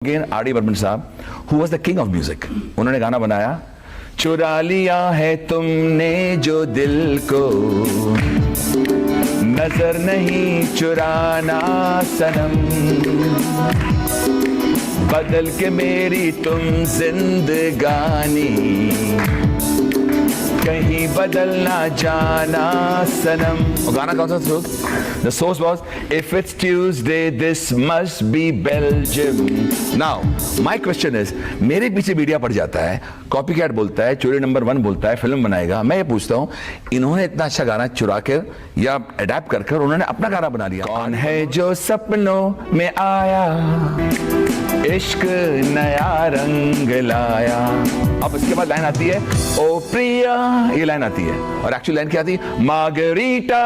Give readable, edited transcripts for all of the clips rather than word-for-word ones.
Again RD. Burman साहब, who was the king of music. उन्होंने गाना बनाया, चुरा लिया है तुमने जो दिल को, नजर नहीं चुराना सनम, बदल के मेरी तुम जिंदगानी, कहीं बदल ना जाना सनम। और गाना कौन सा source? The source was, if it's Tuesday, this must be Belgium. Now, my question is, मेरे पीछे मीडिया पड़ जाता है, कॉपी कैट बोलता है, चोरी नंबर 1 बोलता है, फिल्म बनाएगा। मैं ये पूछता हूँ, इन्होंने इतना अच्छा गाना चुरा कर या अडेप्ट कर कर उन्होंने अपना गाना बना लिया। कौन है जो सपनों में आया, इश्क नया रंग लाया। अब इसके बाद लाइन आती है, ओ प्रिया, ये लाइन आती है। और एक्चुअल लाइन क्या आती है? मार्गरीटा।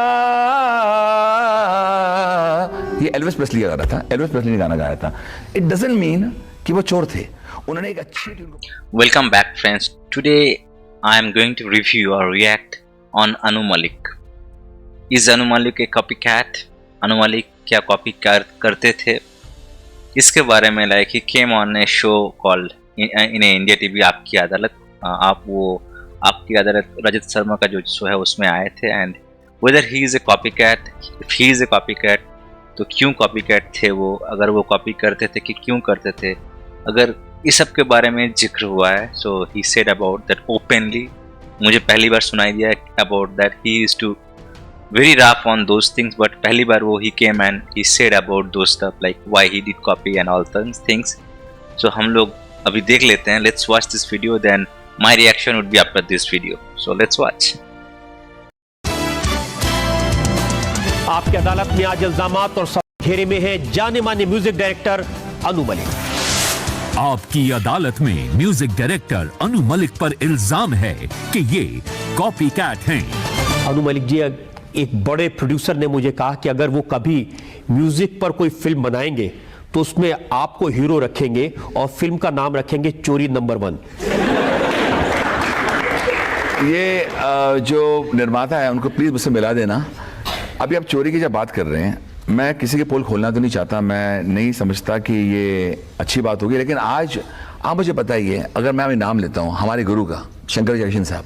ये एल्विस प्रेस्ली का गाना था, एल्विस प्रेस्ली ने गाना गाया था। इट डजंट मीन कि वो चोर थे, उन्होंने एक अच्छी tune. Welcome back friends. Today I am going to review or react on Anu Malik. Is Anu Malik a copycat? Anu Malik क्या कॉपी करते थे? इसके बारे में like he came on A show called in India TV आपकी अदालत। आपकी अदालत रजत शर्मा का जो शो है उसमें आए थे। And whether he is a copy cat, if he is a copy cat तो क्यों कॉपी कैट थे वो, अगर वो कॉपी करते थे कि क्यों करते थे, अगर इस सब के बारे में जिक्र हुआ है। So he said about that openly. मुझे पहली बार सुनाई दिया about that he is too very rough on those things, but पहली बार वो he came and he said about those stuff like why he did copy and all those things. So हम लोग अभी देख लेते हैं. Let's watch this video, then my reaction would be after this video. So let's watch. आपकी अदालत में आज इल्जामात और घेरे में है जाने माने म्यूजिक डायरेक्टर अनु मलिक। आपकी अदालत में म्यूजिक डायरेक्टर अनु मलिक पर इल्जाम है कि ये कॉपी कैट हैं। अनु मलिक जी, एक बड़े प्रोड्यूसर ने मुझे कहा कि अगर वो कभी म्यूजिक पर कोई फिल्म बनाएंगे तो उसमें आपको हीरो रखेंगे और फिल्म का नाम रखेंगे चोरी नंबर 1। ये जो निर्माता है उनको प्लीज मुझसे मिला देना। अभी आप चोरी की जब बात कर रहे हैं, मैं किसी के पोल खोलना तो नहीं चाहता, मैं नहीं समझता कि ये अच्छी बात होगी, लेकिन आज आप मुझे बताइए, अगर मैं अभी नाम लेता हूँ हमारे गुरु का, शंकर जयकिशन साहब,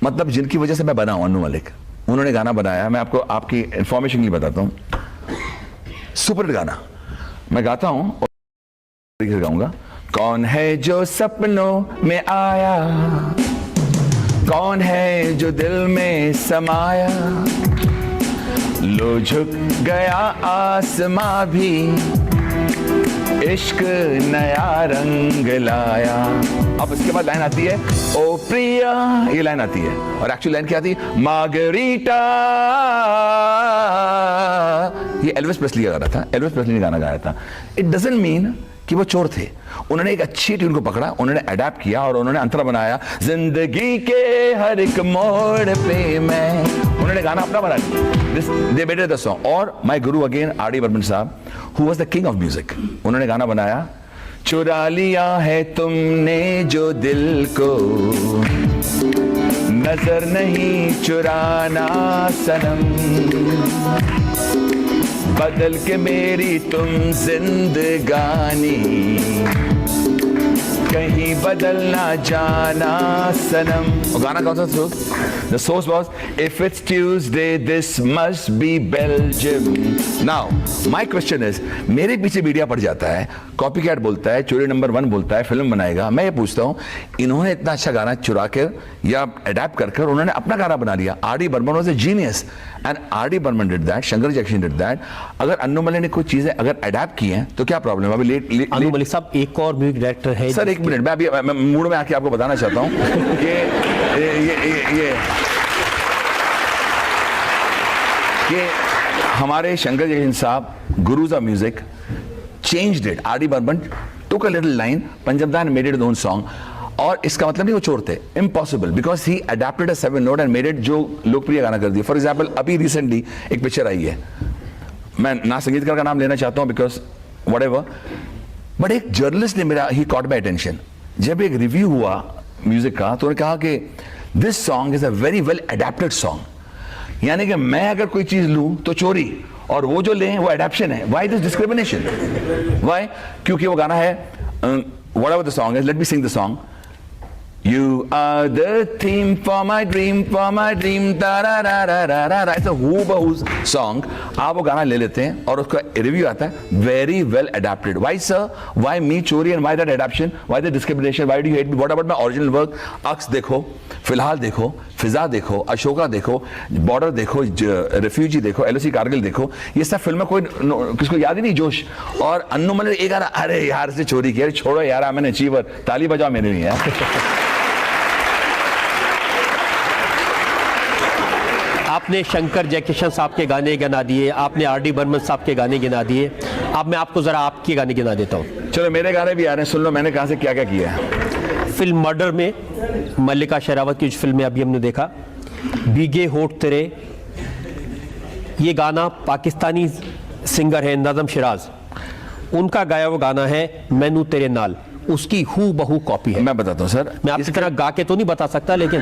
मतलब जिनकी वजह से मैं बना हूं, अनु मलिक, उन्होंने गाना बनाया। मैं आपको आपकी इंफॉर्मेशन के लिए बताता हूं, सुपर हिट गाना मैं गाता हूं और गाऊंगा। कौन है जो सपनों में आया, कौन है जो दिल में समाया, लो झुक गया आसमां भी, इश्क नया रंग लाया। अब इसके बाद लाइन आती है, ओ प्रिया, ये लाइन आती है। और एक्चुअल लाइन क्या आती है? मार्गरीटा। ये एल्विस प्रेस्ली का गाना था, एल्विस प्रेस्ली ने गाना गाया था। इट डजंट मीन कि वो चोर थे, उन्होंने एक अच्छी ट्यून को पकड़ा, उन्होंने अडेप्ट किया और उन्होंने अंतरा बनाया। जिंदगी के हर एक मोड़ पे मैं, उन्होंने गाना अपना बना लिया। They made the song. और my Guru again RD. Burman साहब, who was the king of music. उन्होंने गाना बनाया, चुरा लिया है तुमने जो दिल को, नजर नहीं चुराना सनम, बदल के मेरी तुम जिंदगानी, कहीं बदल ना जाना सनम। और गाना कौन सा source? The source was, if it's Tuesday, this must be Belgium. Now, my question is, मेरे पीछे मीडिया पड़ जाता है, कॉपी कैट बोलता है, चोरी नंबर 1 बोलता है, फिल्म बनाएगा। मैं ये पूछता हूँ, इन्होंने इतना अच्छा गाना चुरा कर या अडेप्ट कर कर उन्होंने अपना गाना बना लिया। R D. Burman was a genius and R D. Burman did that, Shankar Jaikishan did that. अगर अनु मलिक ने कुछ चीजें अगर अडेप्ट की हैं तो क्या प्रॉब्लम है? अभी अनु मलिक साहब एक और म्यूजिक डायरेक्टर है। सर एक मिनट, मैं अभी मूड में आके आपको बताना चाहता हूँ कि हमारे शंकर जयकिशन साहब, gurus of music, changed it. RD. Burman took a little line, पंजाबदान मेड इट ओन सॉन्ग। और इसका मतलब नहीं वो चोर थे, impossible, because he adapted a 7 note and made it जो लोकप्रिय गाना कर दिया। फॉर एग्जाम्पल अभी रिसेंटली एक पिक्चर आई है, मैं ना संगीतकार का नाम लेना चाहता हूँ बिकॉज व्हाटएवर, बट एक जर्नलिस्ट ने मेरा, ही कॉट माय अटेंशन, जब एक रिव्यू हुआ म्यूजिक का तो उन्होंने कहा कि this song is a very well adapted song. यानी कि मैं अगर कोई चीज लूं तो चोरी और वो जो लें वो एडेप्शन है. Why this discrimination? Why? क्योंकि वो गाना है whatever the song is, let me sing the song. You are the theme for my dream, da da da da da da da. It's a hoo-ba-hoo song. आप वो गाना ले लेते हैं और उसका रिव्यू आता है very well adapted. Why sir? Why me चोरी and why that adaptation? Why the discrimination? Why do you hate me? What about my original work? अक्स देखो, फिलहाल देखो, फिजा देखो, अशोका देखो, बॉर्डर देखो, रेफ्यूजी देखो, LOC कारगिल देखो. ये सब फिल्म में कोई किसको याद ही नहीं जोश. और अन्नू मलिक एक गाना, अरे यार से चोरी किया, छोड़ो यार, मैंने अचीवर, ताली बजाओ मेरे लिए यार. आपने शंकर जयकिशन साहब के गाने गिना दिए, आपने R.D. बर्मन साहब के गाने गिना दिए. अब मैं आपको ज़रा आपके गाने गिना देता हूँ. चलो मेरे गाने भी आ रहे हैं, सुन लो मैंने कहाँ से क्या क्या किया है. फिल्म मर्डर में मल्लिका शेरावत की जो फिल्म में अभी हमने देखा, भीगे होठ तेरे, ये गाना पाकिस्तानी सिंगर है नज़म शिराज, उनका गाया वो गाना है मैनू तेरे नाल, उसकी हू बहू कॉपी है. मैं बताता हूँ सर, मैं आपकी तरह गा के तो नहीं बता सकता, लेकिन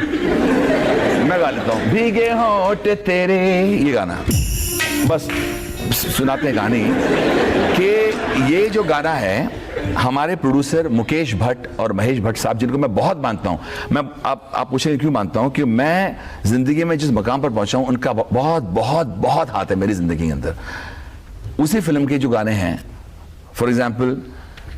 मैं गा लेता हूँ. भीगे होठ तेरे, ये गाना बस सुनाते हैं कहानी कि ये जो गाना है हमारे प्रोड्यूसर मुकेश भट्ट और महेश भट्ट साहब, जिनको मैं बहुत मानता हूँ. मैं आप पूछेंगे क्यों मानता हूँ, कि मैं जिंदगी में जिस मकाम पर पहुंचा हूँ उनका बहुत बहुत बहुत हाथ है मेरी जिंदगी के अंदर. उसी फिल्म के जो गाने हैं, फॉर एग्जाम्पल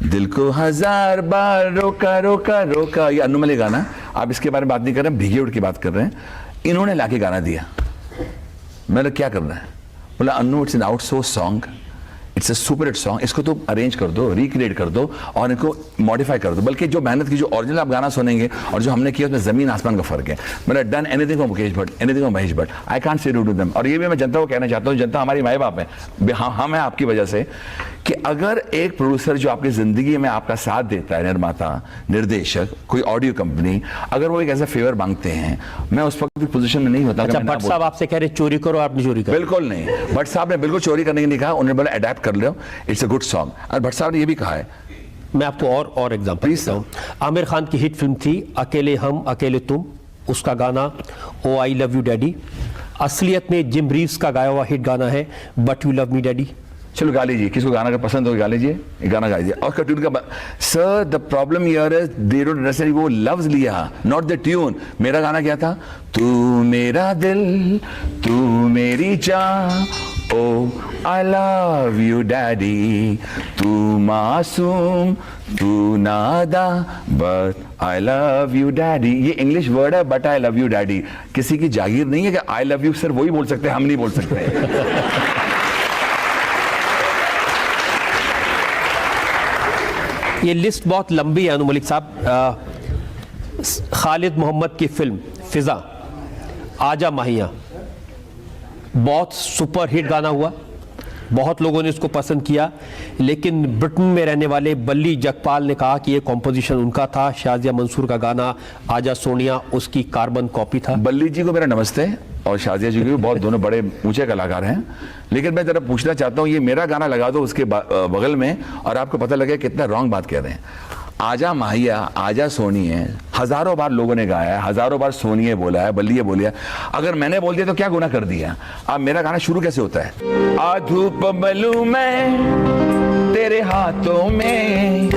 दिल को हजार बार रोका रोका रोका, ये अन्नू मलिक गाना. आप इसके बारे में बात नहीं कर रहे हैं, भीगे उठ की बात कर रहे हैं. इन्होंने लाके गाना दिया. मैंने क्या करना है, बोला Annu it's an outsource song, it's a super hit song, इसको तो अरेंज कर दो, रिक्रिएट कर दो और इनको मॉडिफाई कर दो. बल्कि जो मेहनत की, जो ओरिजिनल आप गाना सुनेंगे और जो हमने किया उसमें जमीन आसमान का फर्क है. मैंने done anything for Mukesh Bhatt, anything for Mahesh Bhatt. I can't say do to them. और ये भी मैं जनता को कहना चाहता हूँ, जनता हमारी माए बाप है, हम हैं आपकी वजह से, कि अगर एक प्रोड्यूसर जो आपकी जिंदगी में आपका साथ देता है, निर्माता, निर्देशक, कोई ऑडियो कंपनी, अगर वो एक ऐसा फेवर मांगते हैं, मैं उस वक्त पोजीशन में नहीं होता. अच्छा, भट्ट साहब आपसे कह रहे चोरी करो, आपने चोरी करो? बिल्कुल नहीं, भट्ट साहब ने बिल्कुल चोरी करने की नहीं कहा. उन्होंने बोला अडेप्ट कर लो, इट्स अ गुड सॉन्ग. और भट्ट साहब ने ये भी कहा है. मैं आपको और एग्जांपल देता हूँ. आमिर खान की हिट फिल्म थी अकेले हम अकेले तुम, उसका गाना ओ आई लव यू डैडी, असलियत में जिम रीव्स का गाया हुआ हिट गाना है but you love me daddy. चलो गा लीजिए, किसको गाना अगर पसंद हो गा लीजिए, गाना गा लीजिए. और ट्यून का sir the problem here is they don't understand, वो लफ्ज लिया नॉट द ट्यून. मेरा गाना क्या था, तू मेरा दिल तू मेरी जान, oh I love you daddy, तू मासूम तू नादा but I love you daddy. ये इंग्लिश वर्ड है, but I love you daddy. किसी की जागीर नहीं है कि आई लव यू सिर्फ वही बोल सकते हैं, हम नहीं बोल सकते. ये लिस्ट बहुत लंबी है अनु मलिक साहब. खालिद मोहम्मद की फिल्म फिजा, आजा माहिया, बहुत सुपर हिट गाना हुआ, बहुत लोगों ने इसको पसंद किया. लेकिन ब्रिटेन में रहने वाले बल्ली जगपाल ने कहा कि ये कॉम्पोजिशन उनका था. शाजिया मंसूर का गाना आजा सोनिया उसकी कार्बन कॉपी था. बल्ली जी को मेरा नमस्ते, और शाजिया जी भी बहुत दोनों बड़े ऊंचे कलाकार हैं. लेकिन मैं जरा पूछना चाहता हूँ, ये मेरा गाना लगा दो उसके बगल में और आपको पता लगे कितना रॉन्ग बात कह रहे हैं. आजा माहिया, आजा सोनिए, हजारों बार लोगों ने गाया है, हजारों बार सोनिए बोला है, बल्लिए बोलिया. अगर मैंने बोल दिया तो क्या गुनाह कर दिया. अब मेरा गाना शुरू कैसे होता है, आ धूप बलू मैं तेरे हाथों में,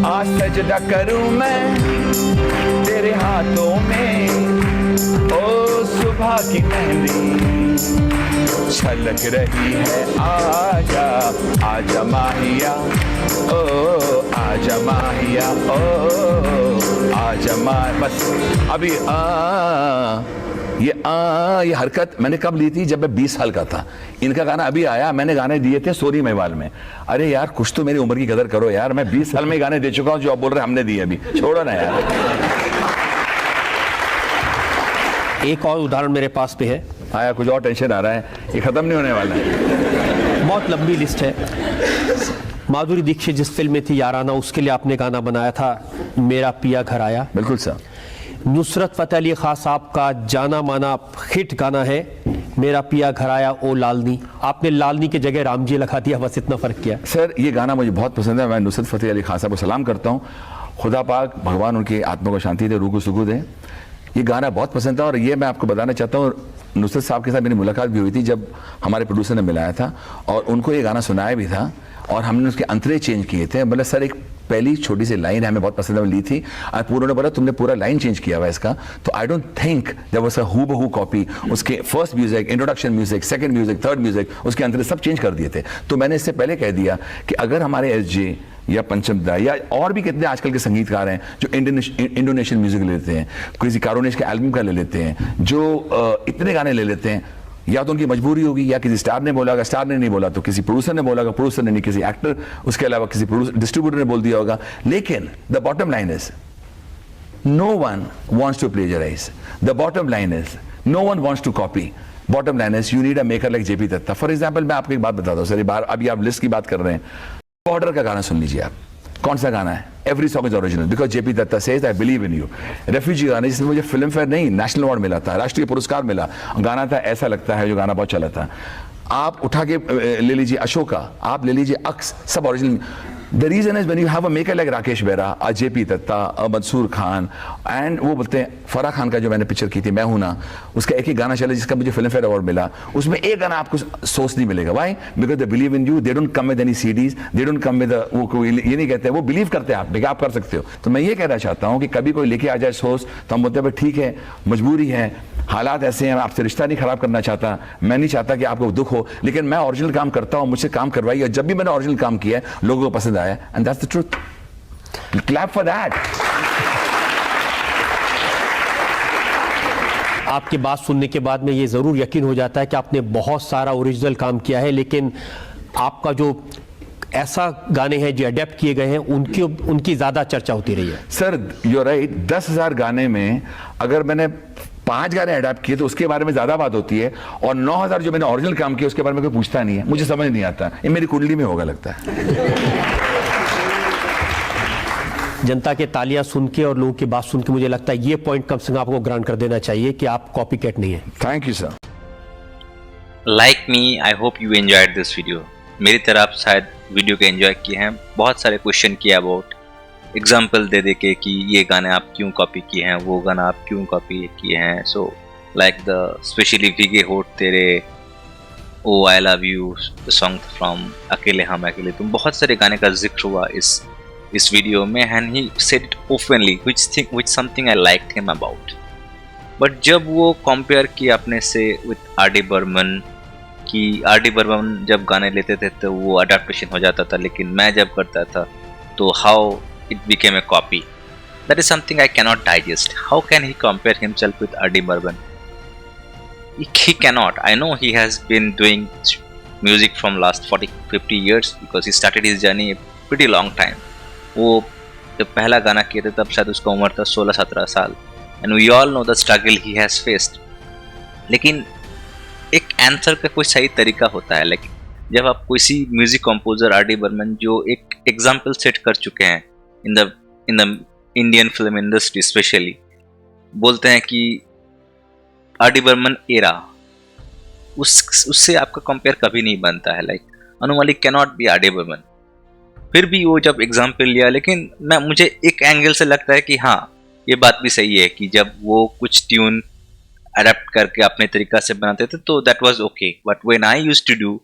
आ सजदा करूं मैं तेरे हाथों में, ओ सुबह की मेहंदी छलक रही है, आजा आजा माहिया, ओ आजा माहिया, ओ आजा माहिया. बस अभी ये हरकत मैंने कब ली थी, जब मैं 20 साल का था. इनका गाना अभी आया, मैंने गाने दिए थे सोनी महिवाल में. अरे यार कुछ तो मेरी उम्र की कदर करो यार, मैं 20 साल में गाने दे चुका हूँ, जो आप बोल रहे हैं हमने दिए, अभी छोड़ो ना यार. एक और उदाहरण मेरे पास पे है. आया कुछ और टेंशन आ रहा है, ये खत्म नहीं होने वाला है. बहुत लंबी लिस्ट है. माधुरी दीक्षित जिस फिल्म में थी याराना, उसके लिए आपने गाना बनाया था मेरा पिया घर आया. बिल्कुल सर. नुसरत फतेह अली खान साहब का जाना माना हिट गाना है मेरा पिया घर आया ओ लालनी. आपने लालनी की जगह रामजी लगा दिया, बस इतना फर्क किया. सर ये गाना मुझे बहुत पसंद है. मैं नुसरत फतेह अली खान साहब को सलाम करता हूँ. खुदा पाक भगवान उनकी आत्मा को शांति दे, रूह को सुकून दे. ये गाना बहुत पसंद था। और ये मैं आपको बताना चाहता हूँ, नुसरत साहब के साथ मेरी मुलाकात भी हुई थी जब हमारे प्रोड्यूसर ने मिलाया था, और उनको ये गाना सुनाया भी था, और हमने उसके अंतरे चेंज किए थे। मतलब सर, एक पहली छोटी सी लाइन हमें बहुत पसंद ली थी, और पूरा ने बोला तुमने पूरा लाइन चेंज किया हुआ इसका। तो आई डोंट थिंक जब वो हू बहू कॉपी, उसके first music, introduction music, second music, third music, उसके अंतरे सब चेंज कर दिए थे। तो मैंने इससे पहले कह दिया कि अगर हमारे एसजे या पंचम दा या और भी कितने आजकल के संगीतकार हैं जो इंडोनेशियन म्यूजिक ले लेते हैं, किसी कारोनेश के एल्बम का ले लेते हैं, जो इतने गाने ले लेते हैं, या तो उनकी मजबूरी होगी, या किसी स्टार ने बोला होगा, स्टार ने नहीं बोला तो किसी प्रोड्यूसर ने बोला होगा, प्रोड्यूसर ने नहीं किसी एक्टर, उसके अलावा किसी डिस्ट्रीब्यूटर ने बोल दिया होगा। लेकिन the bottom line is no one wants to plagiarize, the bottom line is no one wants to copy, bottom line is you need a maker like JP Dutta. For example मैं आपको एक बात बताता हूँ सर, बार अभी आप लिस्ट की बात कर रहे हैं, बॉर्डर का गाना सुन लीजिए आप, कौन सा गाना है? Every song is original because JP Dutta says I believe in you. Refugee गाना जिसमें मुझे फिल्म फेयर नहीं नेशनल अवार्ड मिला था, राष्ट्रीय पुरस्कार मिला, गाना था ऐसा लगता है, जो गाना बहुत चला था। आप उठा के ले लीजिए अशोका, आप ले लीजिए अक्स, सब original. The reason is when you have a maker like Rakesh Bera, JP Dutta, Mansoor Khan, and वो बोलते हैं फराह खान का जो मैंने पिक्चर की थी मैं हूं ना, उसका एक ही गाना चला जिसका मुझे फिल्म फेयर अवार्ड मिला, उसमें एक गाना आपको सोच नहीं मिलेगा। Why? Because they believe in you, they don't come with any CDs, they don't come with वो ये नहीं कहते, वो बिलीव करते हैं आप, आप कर सकते हो। तो मैं ये कहना चाहता हूं कि कभी कोई लेके आ जाए सोच तो हम बोलते हैं ठीक है, मजबूरी है, हालात ऐसे हैं, आपसे रिश्ता नहीं खराब करना चाहता, मैं नहीं चाहता कि आपको दुख हो, लेकिन मैं ओरिजिनल काम करता हूं, मुझसे काम करवाइए। और जब भी मैंने ओरिजिनल काम किया है लोगों को पसंद आया, and that's the truth. Clap for that. आपकी बात सुनने के बाद में ये ज़रूर यकीन हो जाता है कि आपने बहुत सारा ओरिजिनल काम किया है, लेकिन आपका जो ऐसा गाने हैं जो अडेप्ट किए गए हैं उनकी ज़्यादा चर्चा होती रही है। सर यू आर राइट, 10,000 गाने में अगर मैंने 5 गाने अडेप्ट किए तो उसके बारे में ज्यादा बात होती है, और 9,000 जो मैंने ओरिजिनल काम किया उसके बारे में कोई पूछता नहीं है, मुझे समझ नहीं आता, ये मेरी कुंडली में होगा लगता है। जनता के तालियां सुन के और लोगों की बात सुन के मुझे लगता है ये पॉइंट कम से कम आपको ग्रांट कर देना चाहिए कि आप कॉपी कैट नहीं है। Thank you sir. Like me, I hope you enjoyed this video. मेरी तरफ शायद वीडियो को एंजॉय किए हैं, बहुत सारे क्वेश्चन किए अबाउट, एग्जाम्पल दे के कि ये गाने आप क्यों कॉपी किए हैं, वो गाना आप क्यों कॉपी किए हैं। सो लाइक द स्पेशली भीगे होठ तेरे, oh I love you, the song from Akele Hum अकेले तुम, बहुत सारे गाने का जिक्र हुआ इस वीडियो में, and he said it openly which something I liked him about. But जब वो कंपेयर किया अपने से विथ आर डी बर्मन, कि आर डी बर्मन जब गाने लेते थे तो वो अडेप्टेशन हो जाता था, लेकिन मैं जब करता था तो how it became a copy. That is something I cannot digest. How can he compare himself with R.D. Burman? He cannot. I know he has been doing music from last 40-50 years because he started his journey a pretty long time. वो जब पहला गाना किया था तब शायद उसका उम्र था 16-17 साल, and we all know the struggle he has faced. लेकिन एक आंसर का कोई सही तरीका होता है, लेकिन जब आप किसी music composer R D Burman जो एक एग्जाम्पल सेट कर चुके हैं in the Indian film industry especially, बोलते हैं कि आर डी बर्मन एरा, उससे आपका कंपेयर कभी नहीं बनता है। Like Anu Malik can not be R D Burman. फिर भी वो जब एग्जाम्पल लिया, लेकिन मुझे एक एंगल से लगता है कि हाँ ये बात भी सही है कि जब वो कुछ ट्यून अडेप्ट करके अपने तरीका से बनाते थे तो that was okay, but when I used to do,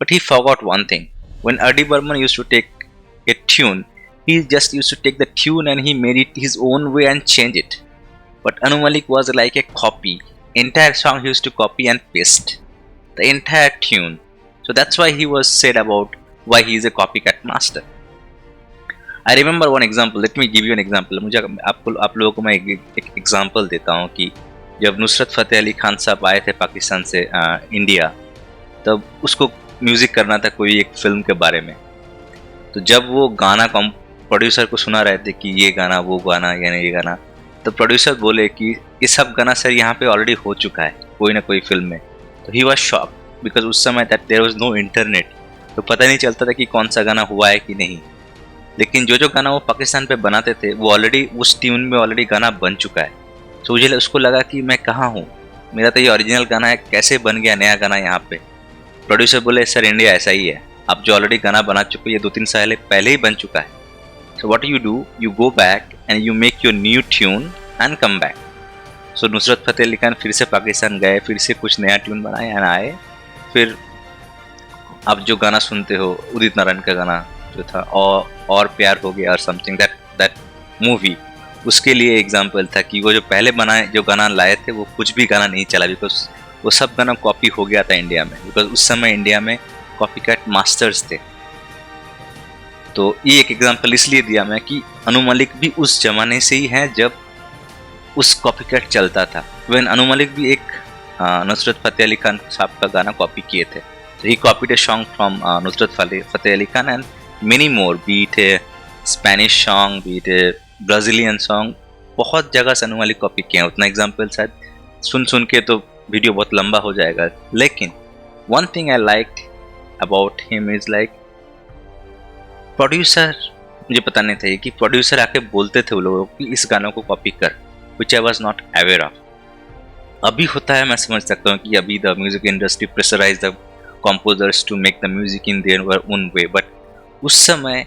but he forgot one thing, when R D Burman used to take a tune, he just used to take the tune and he made it his own way and change it. But Anu Malik was like a copy. Entire song he used to copy and paste the entire tune. So that's why he was said about why he is a copycat master. I remember one example. Let me give you an example. मुझे आप लोगों को मैं एक example देता हूँ कि जब नुसरत फतेह अली खान साहब आए थे पाकिस्तान से इंडिया, तब उसको म्यूजिक करना था कोई एक फिल्म के बारे में। तो जब वो गाना प्रोड्यूसर को सुना रहे थे कि ये गाना वो गाना या ये गाना, तो प्रोड्यूसर बोले कि ये सब गाना सर यहाँ पे ऑलरेडी हो चुका है कोई ना कोई फिल्म में। तो ही वाज शॉक बिकॉज उस समय that there was no internet, तो पता नहीं चलता था कि कौन सा गाना हुआ है कि नहीं। लेकिन जो गाना वो पाकिस्तान पे बनाते थे वो ऑलरेडी उस ट्यून में ऑलरेडी गाना बन चुका है। तो मुझे उसको लगा कि मैं कहाँ हूँ, मेरा तो ये ओरिजिनल गाना है, कैसे बन गया नया गाना यहाँ पे। प्रोड्यूसर बोले सर इंडिया ऐसा ही है, आप जो ऑलरेडी गाना बना चुके ये 2-3 साल पहले ही बन चुका है। So what you do, you go back and you make your new tune and come back. सो नुसरत फतेह अली खान फिर से पाकिस्तान गए, फिर से कुछ नया ट्यून बनाए एंड आए। फिर आप जो गाना सुनते हो उदित नारायण का गाना जो था और प्यार हो गया और समथिंग, दैट मूवी, उसके लिए एग्जाम्पल था कि वो जो पहले बनाए जो गाना लाए थे वो कुछ भी गाना नहीं चला, बिकॉज वो सब गाना कॉपी हो गया था इंडिया में, बिकॉज उस समय इंडिया में कॉपी कैट मास्टर्स थे। तो ये एक एग्जाम्पल इसलिए दिया मैं कि अनु मलिक भी उस जमाने से ही है जब उस कॉपी कैट चलता था। इवन अनु मलिक भी एक नुसरत फतेह अली खान साहब का गाना कॉपी किए थे। So he copied a song from Nusrat Fateh Ali Khan and many more, be it a Spanish song, be it a Brazilian song, बहुत जगह से अनु मलिक कॉपी किए हैं। उतना एग्जाम्पल शायद सुन के तो वीडियो बहुत लंबा हो जाएगा, लेकिन one thing I liked about him is like producer, मुझे पता नहीं था कि प्रोड्यूसर आके बोलते थे वो लोगों को कि इस गानों को कॉपी कर, which I was not aware of। अभी होता है, मैं समझ सकता हूँ कि अभी the music industry pressurize the composers to make the music in their own way, but उस समय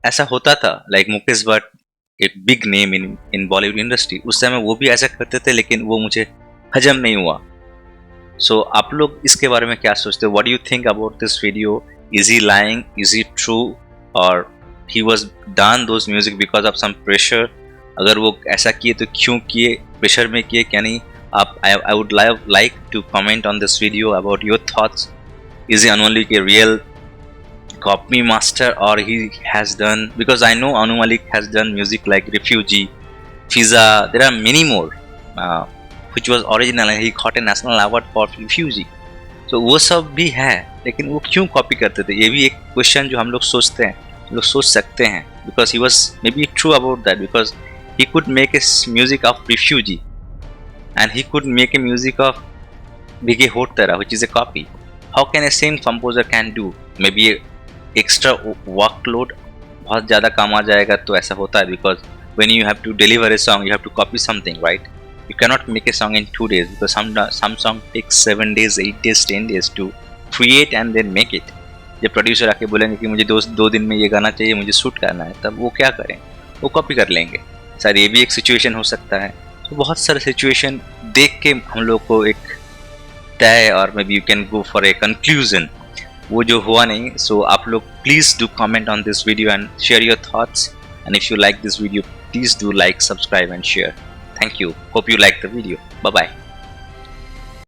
ऐसा होता था। लाइक मुकेश भट्ट, एक big name in Bollywood industry, उस समय वो भी ऐसा करते थे, लेकिन वो मुझे हजम नहीं हुआ। सो आप लोग इसके बारे में क्या सोचते हो? What do you think about this video? Is he lying, is he true, और he was done those music because of some pressure? अगर वो ऐसा किए तो क्यों किए, प्रेशर में किए क्या नहीं? आप I would like to comment on this video about your thoughts. Is Anu Malik a real copy master, or he has done, because I know Anu Malik has done music like Refugee, Fiza, there are many more which was original and he got a national award for Refugee। so वो सब भी है, लेकिन वो क्यों copy करते थे? ये भी एक क्वेश्चन जो हम लोग सोचते हैं, हम लोग सोच सकते हैं, because he was maybe true about that, because he could make a music of Refugee and he could make a music of Bigge Hotara, which is a copy। How can a same composer can do maybe extra workload, बहुत ज़्यादा काम आ जाएगा तो ऐसा होता है, because when you have to deliver a song you have to copy something, right? You cannot make a song in 2 days, because some song takes 7 days, 8 days, 10 days to create and then make it। जब producer आके बोलेंगे कि मुझे 2 दिन में ये गाना चाहिए, मुझे शूट करना है, तब वो क्या करें? वो कॉपी कर लेंगे। सर ये भी एक सिचुएशन हो सकता है। तो बहुत सारे सिचुएशन देख के हम लोग को एक तय, और maybe you can go for a conclusion, वो जो हुआ नहीं। सो आप लोग please do comment on this video and share your thoughts, and if you like this video please do like, subscribe and share. Thank you, hope you like the video. Bye bye.